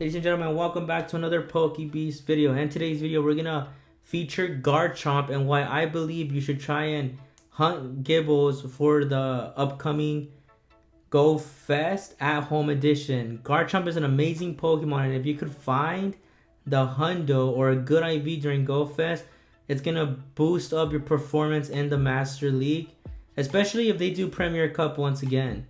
Ladies and gentlemen, welcome back to another PokeBeast video. In today's video, we're gonna feature Garchomp and why I believe you should try and hunt Gibles for the upcoming Go Fest at Home Edition. Garchomp is an amazing Pokemon, and if you could find the Hundo or a good IV during Go Fest, it's gonna boost up your performance in the Master League, especially if they do Premier Cup once again.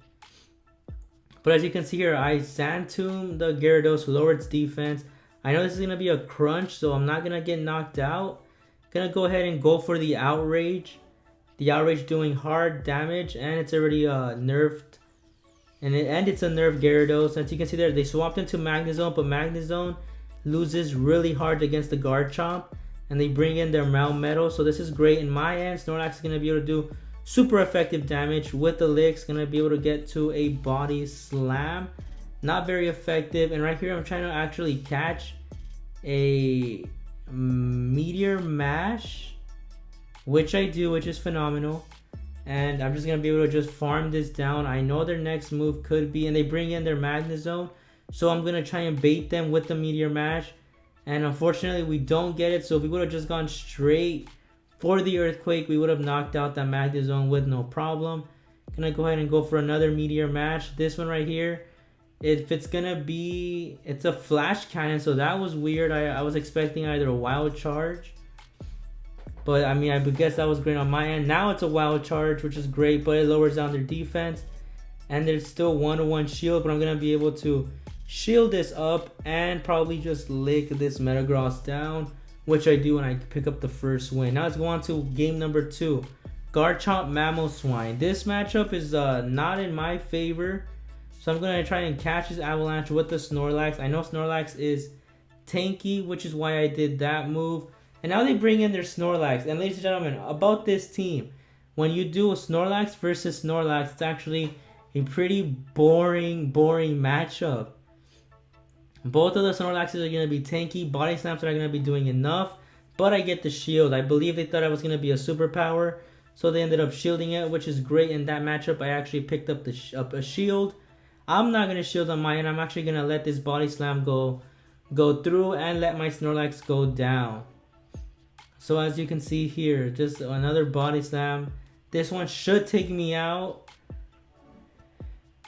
But as you can see here, I Sand Tomb the Gyarados, lower its defense. I know this is going to be a crunch, so I'm not going to get knocked out. Going to go ahead and go for the Outrage. The Outrage doing hard damage, and it's already nerfed. And it's a nerfed Gyarados. As you can see there, they swapped into Magnezone, but Magnezone loses really hard against the Garchomp. And they bring in their Melmetal, so this is great. In my end, Snorlax is going to be able to do super effective damage with the licks. Gonna be able to get to a body slam. Not very effective. And right here I'm trying to actually catch a Meteor Mash, which I do, which is phenomenal. And I'm just gonna be able to just farm this down. I know their next move could be, and they bring in their Magnezone, so I'm gonna try and bait them with the Meteor Mash. And unfortunately we don't get it, so if we would have just gone straight for the Earthquake, we would have knocked out that Magnezone with no problem. Gonna go ahead and go for another Meteor Mash. This one right here, if it's gonna be, it's a Flash Cannon, so that was weird. I was expecting either a Wild Charge, but I mean, I guess that was great on my end. Now it's a Wild Charge, which is great, but it lowers down their defense. And there's still 1-to-1 shield, but I'm gonna be able to shield this up and probably just lick this Metagross down, which I do, and I pick up the first win. Now let's go on to game number 2. Garchomp Mamoswine. This matchup is not in my favor, so I'm going to try and catch his Avalanche with the Snorlax. I know Snorlax is tanky, which is why I did that move. And now they bring in their Snorlax. And ladies and gentlemen, about this team, when you do a Snorlax versus Snorlax, it's actually a pretty boring matchup. Both of the Snorlaxes are going to be tanky. Body Slams are not going to be doing enough. But I get the shield. I believe they thought I was going to be a superpower, so they ended up shielding it, which is great. In that matchup, I actually picked up a shield. I'm not going to shield on my end. I'm actually going to let this Body Slam go through and let my Snorlax go down. So as you can see here, just another Body Slam. This one should take me out,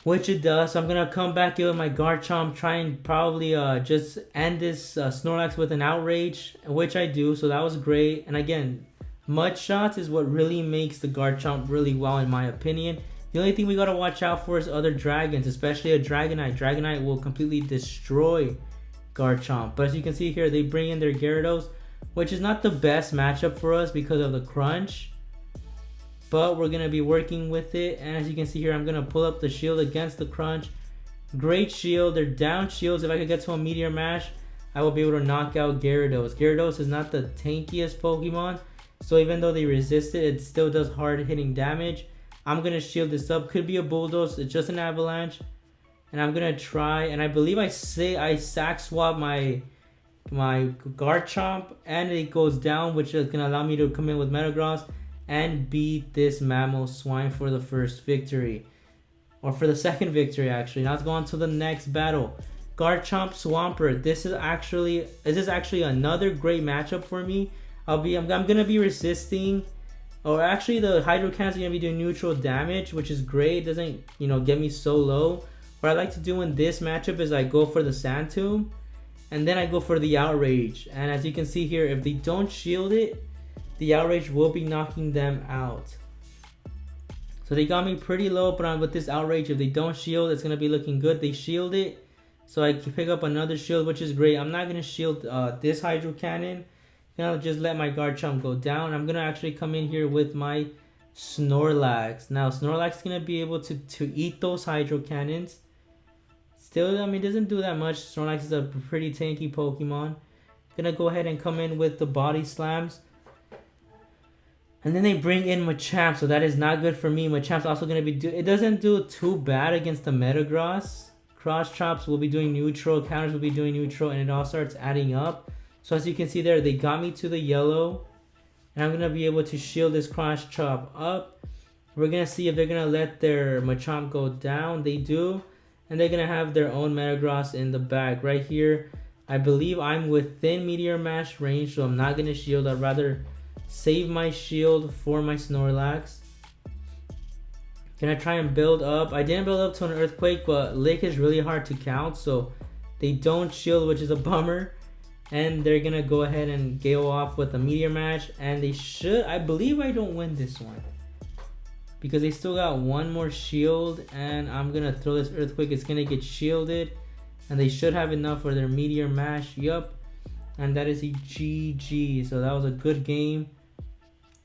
which it does. So I'm gonna come back in with my Garchomp, try and probably just end this Snorlax with an Outrage, which I do, so that was great. And again, Mud Shots is what really makes the Garchomp really well, in my opinion. The only thing we gotta watch out for is other dragons, especially a Dragonite. Dragonite will completely destroy Garchomp. But as you can see here, they bring in their Gyarados, which is not the best matchup for us because of the crunch. But we're going to be working with it. And as you can see here, I'm going to pull up the shield against the crunch. Great shield. They're down shields. If I could get to a Meteor Mash, I will be able to knock out Gyarados. Gyarados is not the tankiest Pokemon, so even though they resist it, it still does hard hitting damage. I'm going to shield this up. Could be a Bulldoze. It's just an Avalanche. And I'm going to try. And I believe I sack swap my Garchomp, and it goes down, which is going to allow me to come in with Metagross and beat this Mamoswine for the first victory. Or for the second victory, actually. Now let's go on to the next battle. Garchomp Swampert. This is actually another great matchup for me. I'm gonna be resisting, or actually the Hydro Cannons are gonna be doing neutral damage, which is great. It doesn't, get me so low. What I like to do in this matchup is I go for the Sand Tomb, and then I go for the Outrage. And as you can see here, if they don't shield it, the Outrage will be knocking them out. So they got me pretty low, but with this Outrage, if they don't shield, it's going to be looking good. They shield it, so I can pick up another shield, which is great. I'm not going to shield this Hydro Cannon. I'm going to just let my Garchomp go down. I'm going to actually come in here with my Snorlax. Now, Snorlax is going to be able to eat those Hydro Cannons. Still, I mean, it doesn't do that much. Snorlax is a pretty tanky Pokemon. Going to go ahead and come in with the Body Slams. And then they bring in Machamp, so that is not good for me. Machamp's also going to be it doesn't do too bad against the Metagross. Cross Chops will be doing neutral, counters will be doing neutral, and it all starts adding up. So as you can see there, they got me to the yellow, and I'm going to be able to shield this Cross Chop up. We're going to see if they're going to let their Machamp go down. They do. and they're gonna have their own Metagross in the back. Right here, I believe I'm within Meteor Mash range, so I'm not gonna shield. I'd rather save my shield for my Snorlax. Gonna try and build up. I didn't build up to an Earthquake, but Lick is really hard to count, so they don't shield, which is a bummer. And they're gonna go ahead and go off with a Meteor Mash, and they should. I believe I don't win this one because they still got one more shield, and I'm gonna throw this Earthquake. It's gonna get shielded, and they should have enough for their Meteor Mash. Yup, and that is a GG. So that was a good game.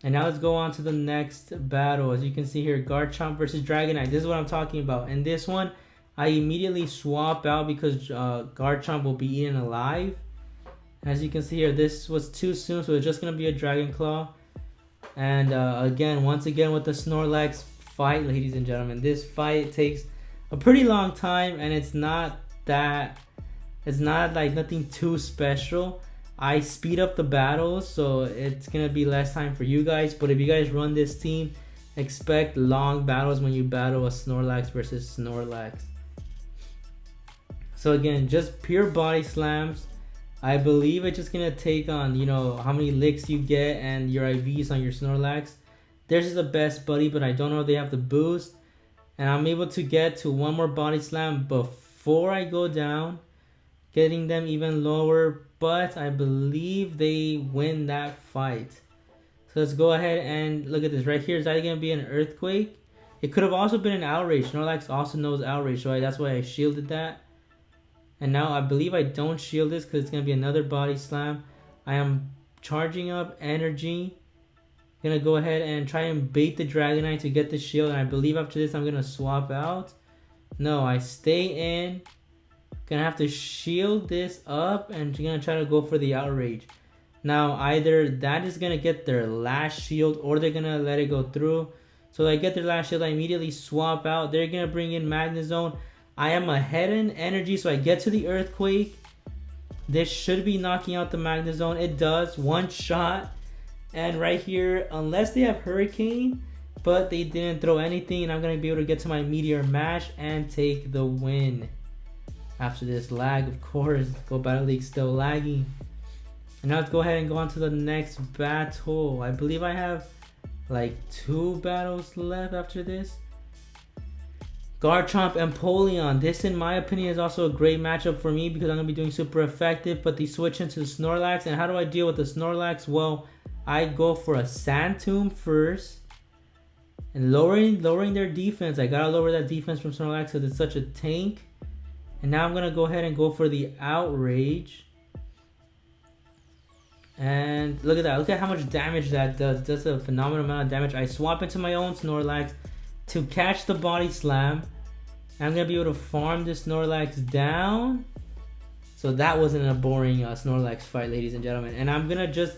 And now let's go on to the next battle. As you can see here, Garchomp versus Dragonite. This is what I'm talking about. In this one, I immediately swap out because Garchomp will be eaten alive. As you can see here, this was too soon, so it's just going to be a Dragon Claw. And once again with the Snorlax fight, ladies and gentlemen. This fight takes a pretty long time, and it's not like nothing too special. I speed up the battles, so it's going to be less time for you guys. But if you guys run this team, expect long battles when you battle a Snorlax versus Snorlax. So again, just pure body slams. I believe it's just going to take on, you know, how many licks you get and your IVs on your Snorlax. Theirs is the best buddy, but I don't know if they have the boost. And I'm able to get to one more body slam before I go down, getting them even lower. But I believe they win that fight. So let's go ahead and look at this. Right here is either going to be an Earthquake. It could have also been an Outrage. Snorlax also knows Outrage, so that's why I shielded that. And now I believe I don't shield this because it's going to be another body slam. I am charging up energy. Going to go ahead and try and bait the Dragonite to get the shield. And I believe after this I'm going to swap out. No, I stay in. Gonna have to shield this up and gonna try to go for the Outrage. Now either that is gonna get their last shield or they're gonna let it go through. So I get their last shield, I immediately swap out. They're gonna bring in Magnezone. I am ahead in energy, so I get to the Earthquake. This should be knocking out the Magnezone. It does, one shot. And right here, unless they have Hurricane, but they didn't throw anything, and I'm gonna be able to get to my Meteor Mash and take the win. After this lag, of course, Go Battle League still lagging. And now let's go ahead and go on to the next battle. I believe I have like 2 battles left after this. Garchomp and Polion. This, in my opinion, is also a great matchup for me because I'm going to be doing super effective. But they switch into Snorlax. And how do I deal with the Snorlax? Well, I go for a Sand Tomb first. And lowering their defense. I got to lower that defense from Snorlax because it's such a tank. And now I'm going to go ahead and go for the Outrage. And look at that. Look at how much damage that does. That's a phenomenal amount of damage. I swap into my own Snorlax to catch the body slam. And I'm going to be able to farm this Snorlax down. So that wasn't a boring Snorlax fight, ladies and gentlemen. And I'm going to just,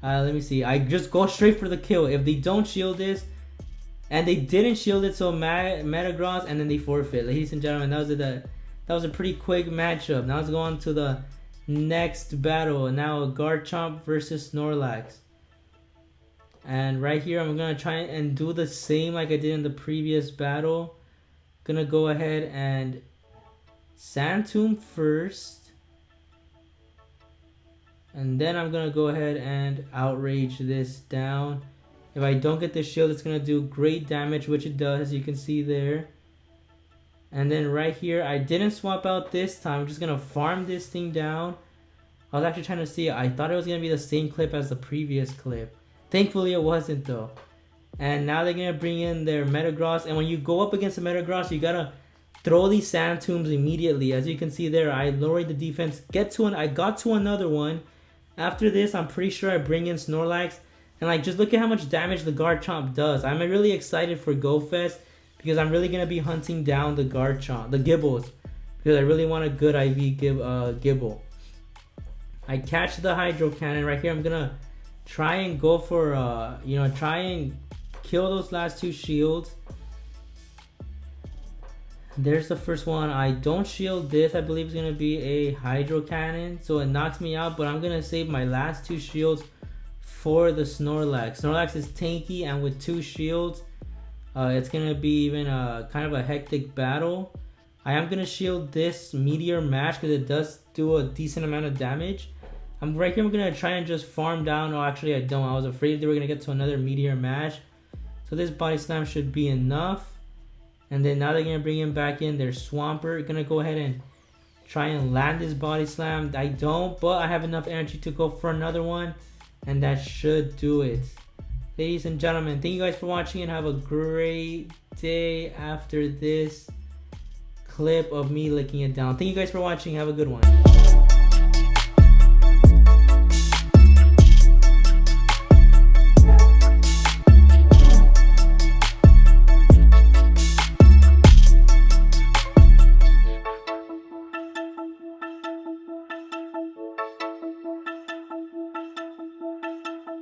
let me see. I just go straight for the kill. If they don't shield this, and they didn't shield it, so Metagross, and then they forfeit. Ladies and gentlemen, that was a pretty quick matchup. Now let's go on to the next battle. Now Garchomp versus Snorlax. And right here I'm going to try and do the same like I did in the previous battle. Gonna go ahead and Sand Tomb first. And then I'm going to go ahead and Outrage this down. If I don't get the shield, it's going to do great damage, which it does, as you can see there. And then right here, I didn't swap out this time. I'm just going to farm this thing down. I was actually trying to see. I thought it was going to be the same clip as the previous clip. Thankfully, it wasn't though. And now they're going to bring in their Metagross. And when you go up against a Metagross, you got to throw these Sand Tombs immediately. As you can see there, I lowered the defense. I got to another one. After this, I'm pretty sure I bring in Snorlax. And like, just look at how much damage the Garchomp does. I'm really excited for GoFest, because I'm really going to be hunting down the Garchomp, the Gibles, because I really want a good IV Gibble. I catch the Hydro Cannon right here. I'm going to try and go for, try and kill those last 2 shields. There's the first one. I don't shield this. I believe it's going to be a Hydro Cannon, so it knocks me out, but I'm going to save my last 2 shields for the Snorlax. Snorlax is tanky, and with 2 shields, it's going to be even kind of a hectic battle. I am gonna shield this meteor match because it does do a decent amount of damage. I'm right here. We're gonna try and just farm down. Oh, actually, I don't. I was afraid they were gonna get to another meteor match. So this body slam should be enough. And then now they're gonna bring him back in. Their Swampert gonna go ahead and try and land this body slam. I don't, but I have enough energy to go for another one, and that should do it. Ladies and gentlemen, thank you guys for watching and have a great day after this clip of me licking it down. Thank you guys for watching. Have a good one.